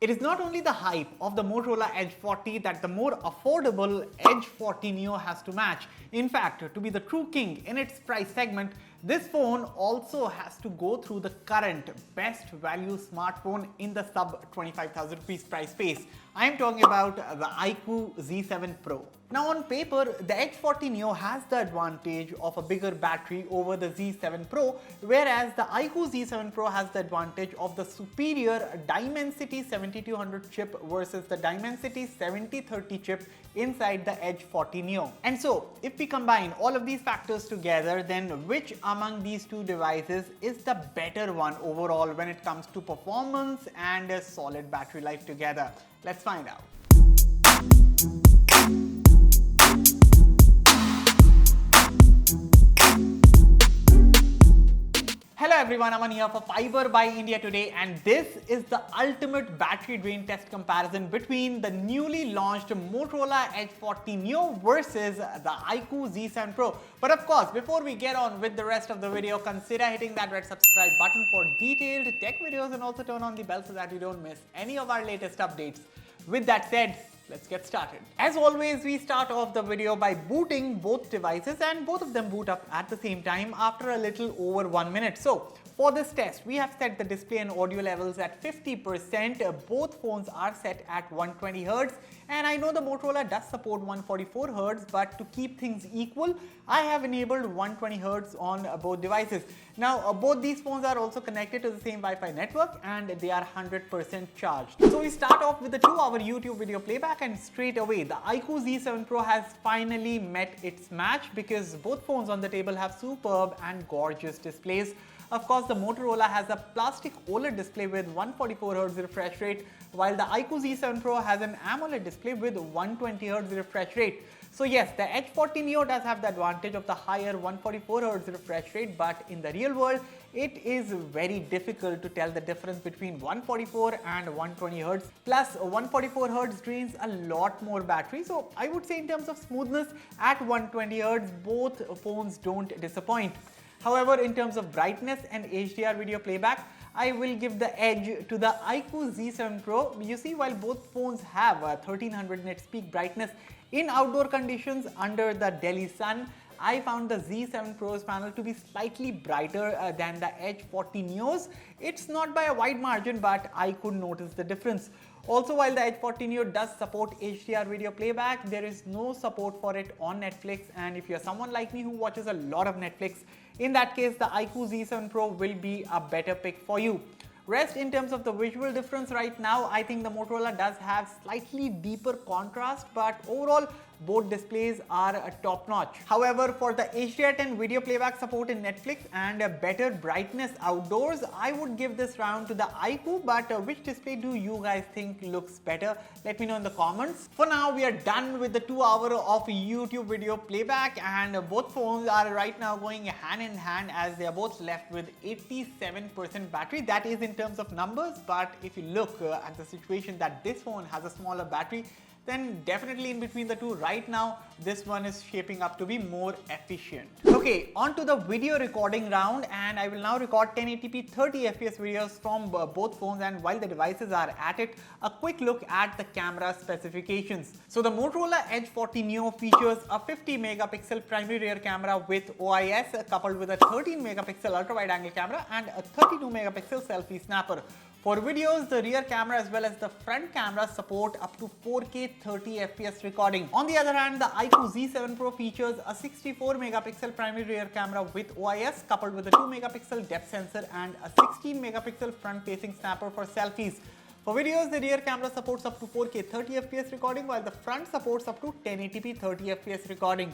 It is not only the hype of the Motorola Edge 40 that the more affordable Edge 40 Neo has to match. In fact, to be the true king in its price segment, this phone also has to go through the current best value smartphone in the sub 25,000 rupees price space. I am talking about the iQOO Z7 Pro. Now on paper, the Edge 40 Neo has the advantage of a bigger battery over the Z7 Pro, whereas the iQOO Z7 Pro has the advantage of the superior Dimensity 7200 chip versus the Dimensity 7030 chip inside the Edge 40 Neo. And so, if we combine all of these factors together, then which among these two devices is the better one overall when it comes to performance and a solid battery life together? Let's find out. Hello everyone, Aman here for Fiber by India today, and this is the ultimate battery drain test comparison between the newly launched Motorola Edge 40 Neo versus the iQOO Z7 Pro. But of course, before we get on with the rest of the video, consider hitting that red subscribe button for detailed tech videos and also turn on the bell so that you don't miss any of our latest updates. With that said, let's get started. As always, we start off the video by booting both devices, and both of them boot up at the same time after a little over 1 minute. So for this test, we have set the display and audio levels at 50%. Both phones are set at 120 Hz, and I know the Motorola does support 144 Hz, but to keep things equal, I have enabled 120 Hz on both devices. Now, both these phones are also connected to the same Wi-Fi network, and they are 100% charged. So we start off with the 2-hour YouTube video playback, and straight away the iQOO Z7 Pro has finally met its match because both phones on the table have superb and gorgeous displays. Of course, the Motorola has a plastic OLED display with 144 Hz refresh rate, while the iQOO Z7 Pro has an AMOLED display with 120 Hz refresh rate. So yes, the Edge 40 Neo does have the advantage of the higher 144 Hz refresh rate, but in the real world, it is very difficult to tell the difference between 144 and 120 Hz. Plus, 144 Hz drains a lot more battery. So I would say in terms of smoothness, at 120 Hz, both phones don't disappoint. However, in terms of brightness and HDR video playback, I will give the edge to the iQOO Z7 Pro. You see, while both phones have 1300 nits peak brightness in outdoor conditions under the Delhi sun, I found the Z7 Pro's panel to be slightly brighter than the Edge 40 Neos. It's not by a wide margin, but I could notice the difference. Also, while the Edge 40 Neo does support HDR video playback, there is no support for it on Netflix, and if you're someone like me who watches a lot of Netflix, in that case the iQOO Z7 Pro will be a better pick for you. Rest, in terms of the visual difference right now, I think the Motorola does have slightly deeper contrast, but overall both displays are top-notch. However, for the HDR10 video playback support in Netflix and a better brightness outdoors, I would give this round to the iQOO, but which display do you guys think looks better? Let me know in the comments. For now, we are done with the 2-hour of YouTube video playback, and both phones are right now going hand in hand as they are both left with 87% battery. That is in terms of numbers, but if you look at the situation that this phone has a smaller battery, then definitely in between the two right now, this one is shaping up to be more efficient. Okay, on to the video recording round, and I will now record 1080p 30 fps videos from both phones, and while the devices are at it, a quick look at the camera specifications. So the Motorola Edge 40 Neo features a 50 megapixel primary rear camera with OIS coupled with a 13 megapixel ultra wide angle camera and a 32 megapixel selfie snapper. For videos, the rear camera as well as the front camera support up to 4K 30 fps recording. On the other hand, the iQOO Z7 Pro features a 64 megapixel primary rear camera with OIS coupled with a 2 megapixel depth sensor and a 16 megapixel front facing snapper for selfies. For videos, the rear camera supports up to 4K 30 fps recording, while the front supports up to 1080p 30 fps recording.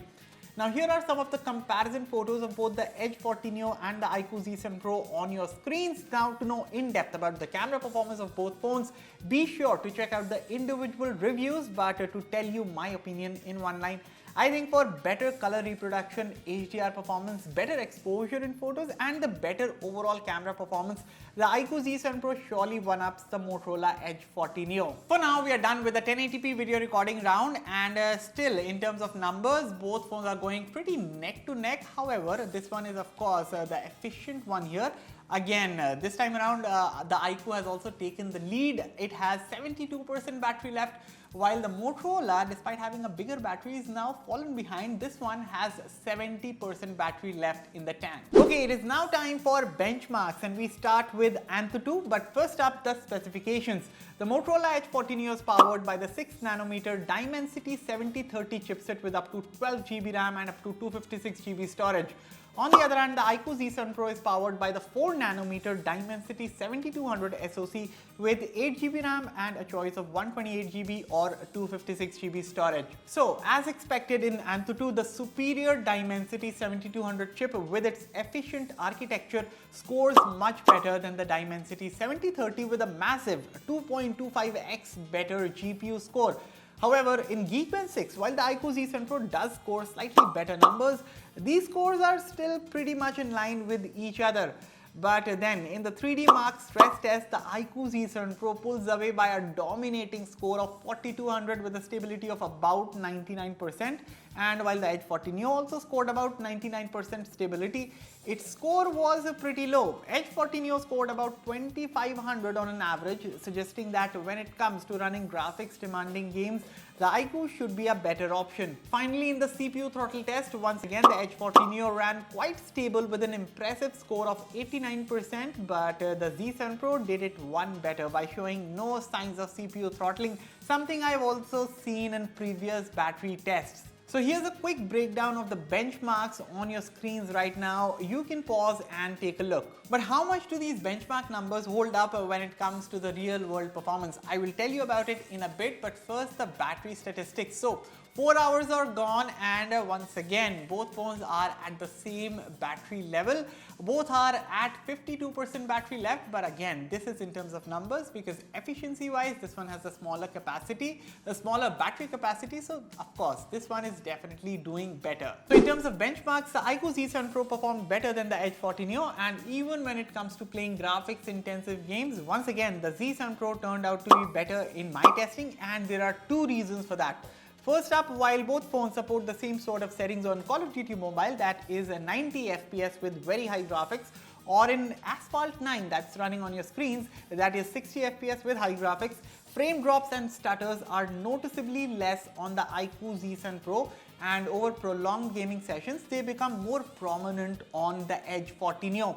Now here are some of the comparison photos of both the Edge 40 Neo and the iQOO Z7 Pro on your screens. Now, to know in depth about the camera performance of both phones, be sure to check out the individual reviews, but to tell you my opinion in one line, I think for better color reproduction, HDR performance, better exposure in photos, and the better overall camera performance, the iQOO Z7 Pro surely one-ups the Motorola Edge 40 Neo. For now, we are done with the 1080p video recording round, and still in terms of numbers, both phones are going pretty neck to neck. However, this one is of course the efficient one here. Again, this time around, the iQOO has also taken the lead. It has 72% battery left, while the Motorola, despite having a bigger battery, is now fallen behind. This one has 70% battery left in the tank. Okay, it is now time for benchmarks, and we start with AnTuTu. But first up, the specifications. The Motorola Edge 40 Neo is powered by the 6nm Dimensity 7030 chipset with up to 12 GB RAM and up to 256 GB storage. On the other hand, the iQOO Z7 Pro is powered by the 4nm Dimensity 7200 SoC with 8 GB RAM and a choice of 128 GB or 256 GB storage. So, as expected in AnTuTu, the superior Dimensity 7200 chip with its efficient architecture scores much better than the Dimensity 7030 with a massive 2.25x better GPU score. However, in Geekbench 6, while the iQOO Z7 Pro does score slightly better numbers, these scores are still pretty much in line with each other. But then, in the 3D Mark stress test, the iQOO Z7 Pro pulls away by a dominating score of 4200 with a stability of about 99%. And while the Edge 40 Neo also scored about 99% stability, its score was pretty low. Edge 40 Neo scored about 2500 on an average, suggesting that when it comes to running graphics demanding games, the iQOO should be a better option. Finally, in the CPU throttle test, once again the Edge 40 Neo ran quite stable with an impressive score of 89%, but the Z7 Pro did it one better by showing no signs of CPU throttling, something I've also seen in previous battery tests. So here's a quick breakdown of the benchmarks on your screens right now. You can pause and take a look. But how much do these benchmark numbers hold up when it comes to the real world performance? I will tell you about it in a bit, but first the battery statistics. So 4 hours are gone, and once again both phones are at the same battery level. Both are at 52% battery left, but again this is in terms of numbers because efficiency wise this one has a smaller capacity, a smaller battery capacity, so of course this one is definitely doing better. So in terms of benchmarks, the iQOO Z7 Pro performed better than the Edge 40 Neo, and even when it comes to playing graphics intensive games, once again the Z7 Pro turned out to be better in my testing, and there are two reasons for that. First up, while both phones support the same sort of settings on Call of Duty Mobile, that is 90 FPS with very high graphics, or in Asphalt 9 that's running on your screens, that is 60 FPS with high graphics, frame drops and stutters are noticeably less on the iQOO Z7 Pro, and over prolonged gaming sessions they become more prominent on the Edge 40 Neo.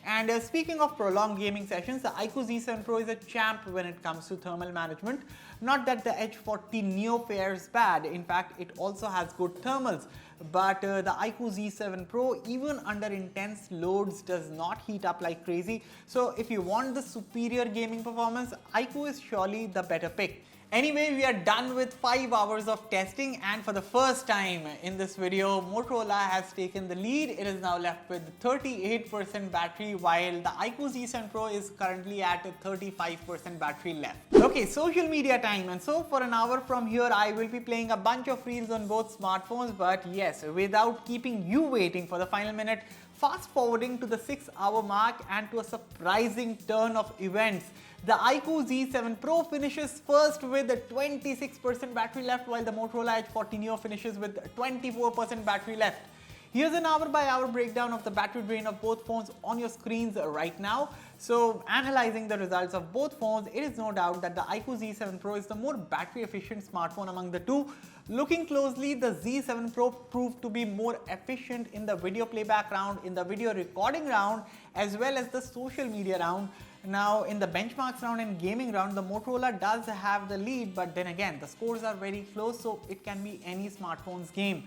And speaking of prolonged gaming sessions, the iQOO Z7 Pro is a champ when it comes to thermal management. Not that the Edge 40 Neo fares bad, in fact it also has good thermals. But the iQOO Z7 Pro, even under intense loads, does not heat up like crazy. So if you want the superior gaming performance, iQOO is surely the better pick. Anyway, we are done with 5 hours of testing, and for the first time in this video, Motorola has taken the lead. It is now left with 38% battery, while the iQOO Z7 Pro is currently at 35% battery left. Okay, social media time, and so for an hour from here, I will be playing a bunch of reels on both smartphones, but yes, without keeping you waiting for the final minute, fast forwarding to the 6-hour mark and to a surprising turn of events. The iQOO Z7 Pro finishes first with 26% battery left, while the Motorola Edge 40 Neo finishes with 24% battery left. Here's an hour-by-hour breakdown of the battery drain of both phones on your screens right now. So, analyzing the results of both phones, it is no doubt that the iQOO Z7 Pro is the more battery-efficient smartphone among the two. Looking closely, the Z7 Pro proved to be more efficient in the video playback round, in the video recording round, as well as the social media round. Now, in the benchmarks round and gaming round, the Motorola does have the lead, but then again, the scores are very close, so it can be any smartphone's game.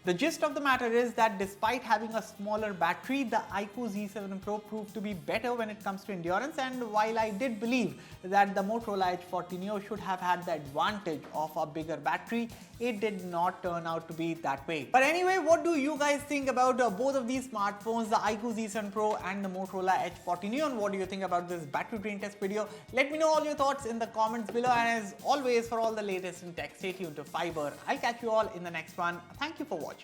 The gist of the matter is that despite having a smaller battery, the iQOO Z7 Pro proved to be better when it comes to endurance, and while I did believe that the Motorola Edge 40 Neo should have had the advantage of a bigger battery, it did not turn out to be that way. But anyway, what do you guys think about both of these smartphones, the iQOO Z7 Pro and the Motorola Edge 40 Neo, and what do you think about this battery drain test video? Let me know all your thoughts in the comments below, and as always, for all the latest in tech, stay tuned to Fiber. I'll catch you all in the next one. Thank you for watching.